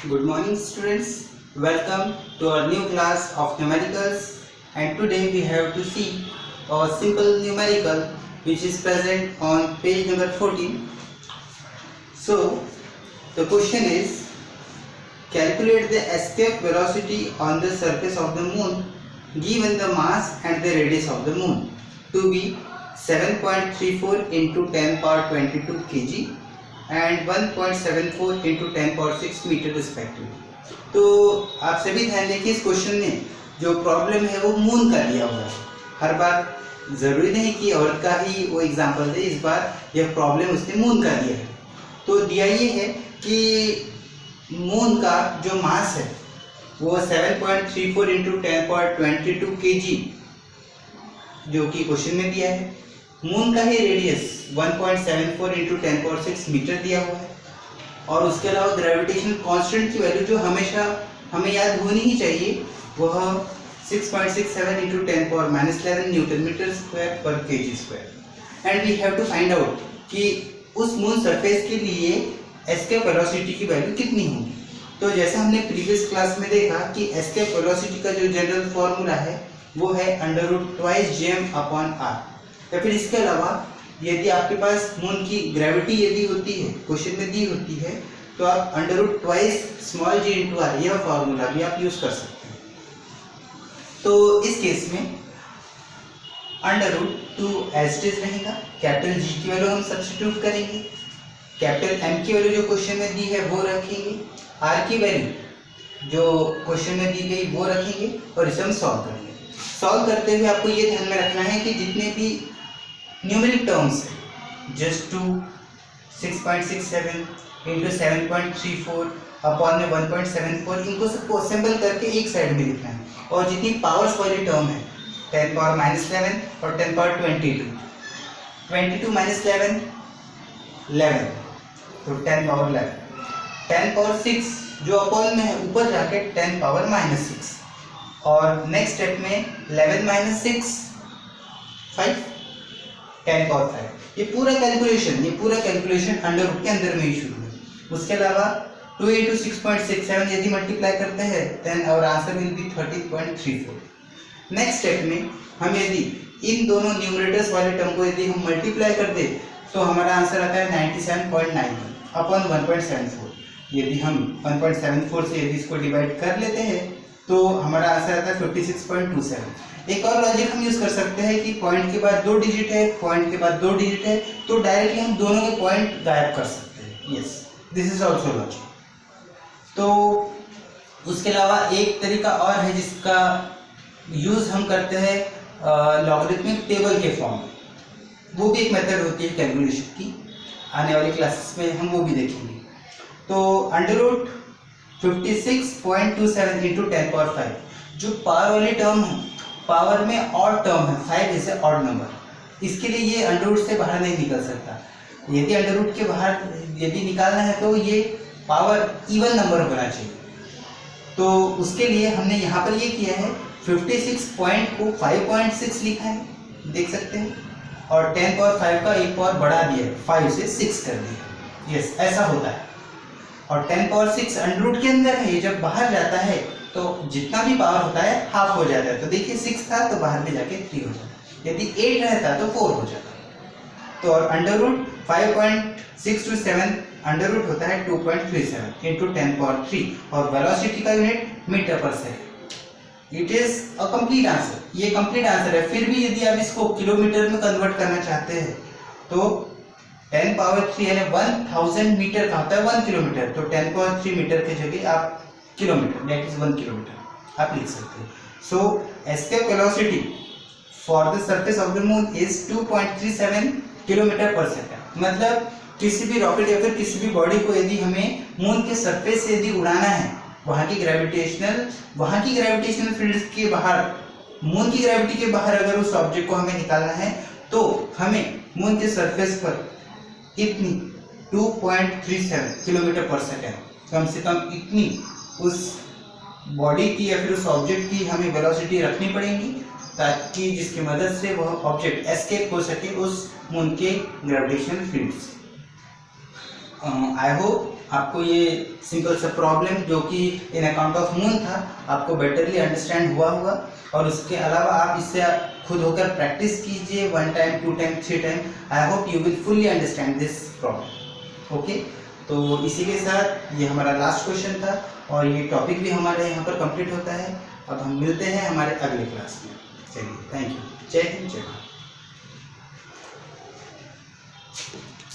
Good morning students, welcome to our new class of numericals, and today we have to see a simple numerical which is present on page number 14. So the question is, calculate the escape velocity on the surface of the moon given the mass and the radius of the moon to be 7.34 into 10 power 22 kg and 1.74 into 10 power 6 metre respectively. तो आप सभी ध्यान देखिए, इस question में जो problem है वो मून का दिया हुआ है। हर बार जरूरी नहीं कि अर्थ का ही वो एग्जांपल दे, इस बार यह प्रॉब्लम उसने मून का दिया है। तो दिया ये है कि मून का जो मास है वो 7.34 इंटू 10 पावर 22 kg जो कि क्वेश्चन में दिया है। मून का ही रेडियस 1.74 इंटू 10 पावर 6 मीटर दिया हुआ है, और उसके अलावा ग्रेविटेशन कांस्टेंट की वैल्यू जो हमेशा हमें याद होनी ही चाहिए वह 6.67 into 10 power -11 newton metre square per KG square. And we have to find out कि उस मून सरफेस के लिए एस्केप वेलोसिटी की वैल्यू कितनी होगी। तो जैसा हमने प्रीवियस क्लास में देखा कि एस्केप वेलोसिटी का जो जनरल फॉर्मूला है वो है √2gm/r। या फिर इसके अलावा यदि आपके पास मून की ग्रेविटी यदि होती है, क्वेश्चन में दी होती है, तो आप √2g/r यह फॉर्मूला भी आप यूज कर सकते हैं। तो इस केस में √2 एज इट इज रहेगा। कैपिटल G की वैल्यू हम सब्स्टिट्यूट करेंगे, कैपिटल M की वैल्यू जो क्वेश्चन में दी है वो रखेंगे, R की वैल्यू जो क्वेश्चन में दी गई वो रखेंगे, और इसे हम सॉल्व करेंगे। सॉल्व करते हुए आपको ये ध्यान में रखना है कि जितने भी न्यूमेरिक टर्म्स है, जस्ट टू 6.67 इंटू 7.34 अपॉन में 1.74, इनको सबको असेंबल करके एक साइड में लिखना है। और जितनी पावर्स वाली टर्म है 10 पावर -11 और 10 पावर 22 -11 11, तो 10 पावर 11, 10 पावर 6 जो अपॉन में है ऊपर जाके 10 पावर -6, और नेक्स्ट स्टेप में 11 - 6 5, 10 पावर 5। ये पूरा कैलकुलेशन अंडर रूट के अंदर में ही शुरू है। उसके अलावा 2 into 6.67 यदि मल्टीप्लाई करते हैं then our answer will be 30.34। Next step में हम यदि इन दोनों न्यूमरेटर्स वाले टर्म को यदि हम मल्टीप्लाई कर दे तो हमारा आंसर आता है 97.91 अपॉन 1.74। यदि हम 1.74 से यदि इसको डिवाइड कर लेते हैं तो हमारा आंसर आता है 56.27। एक और लॉजिक हम यूज कर सकते हैं कि पॉइंट के बाद 2 डिजिट है, पॉइंट के बाद 2 डिजिट है, तो डायरेक्टली हम दोनों के पॉइंट गायब कर सकते हैं। Yes, this is also logic. तो उसके अलावा एक तरीका और है जिसका यूज हम करते हैं लॉगरिथमिक टेबल के फॉर्म में। वो भी एक मेथड होती है कैलकुलेशन की, आने वाली क्लासेस में हम वो भी देखेंगे। तो √56.27 इंटू 10 पावर 5 जो पावर वाली टर्म है, पावर में ऑड टर्म है, 5 जैसे ऑड नंबर, इसके लिए ये अंडर रूट से बाहर नहीं निकल सकता। यदि अंडर रूट के बाहर यदि निकालना है तो ये पावर इवन नंबर होना चाहिए। तो उसके लिए हमने यहाँ पर ये किया है, 56 पॉइंट को 5.6 लिखा है, देख सकते हैं, और 10 पावर 5 का एक पावर बढ़ा दिया है, 5 से 6 कर दिया। यस, ऐसा होता है। और 10 पावर 6 अंडर रूट के अंदर है, ये जब बाहर जाता है तो जितना भी पावर होता है हाफ हो जाता है। तो देखिए 6 था तो बाहर में जाके 3 हो जाता है, यदि 8 रहता तो 4 हो जाता। तो और under root 5.6 to 7 under root होता है 2.37 इंटू 10 पावर 3, और वेलोसिटी का यूनिट मीटर पर second. It is a complete answer, ये कंप्लीट आंसर है। फिर भी यदि आप इसको किलोमीटर में कन्वर्ट करना चाहते हैं तो 10 पावर 3 यानी 1000 मीटर का होता है 1 किलोमीटर, तो 10 पावर 3 मीटर की जगह आप किलोमीटर, दैट इज 1 किलोमीटर आप लिख सकते हो। So escape velocity for the surface of the moon is 2.37 kilometre per second. मतलब किसी भी रॉकेट या फिर किसी भी बॉडी को यदि हमें मून के सरफेस से यदि उड़ाना है, वहां की ग्रेविटेशनल फील्ड के बाहर, मून की ग्रेविटी के बाहर अगर उस ऑब्जेक्ट को हमें निकालना है तो हमें मून के सरफेस पर इतनी 2.37 किलोमीटर पर सेकंड, कम से कम इतनी उस बॉडी की या फिर उस ऑब्जेक्ट की हमें वेलोसिटी रखनी पड़ेगी, ताकि जिसकी मदद से वह ऑब्जेक्ट एस्केप हो सके उस मून के ग्रेविटेशनल फील्ड से। आई होप आपको ये सिंपल सा प्रॉब्लम जो कि इन अकाउंट ऑफ मून था आपको बेटरली अंडरस्टैंड हुआ होगा। और उसके अलावा आप इससे खुद होकर प्रैक्टिस कीजिए 1 time 2 time 3 time. I hope you will fully understand this problem. Okay, तो इसी के साथ ये हमारा लास्ट क्वेश्चन था और ये टॉपिक भी हमारे यहाँ पर कंप्लीट होता है। अब हम मिलते हैं हमारे अगले क्लास में। चलिए, थैंक यू। जय हिंद, जय भारत।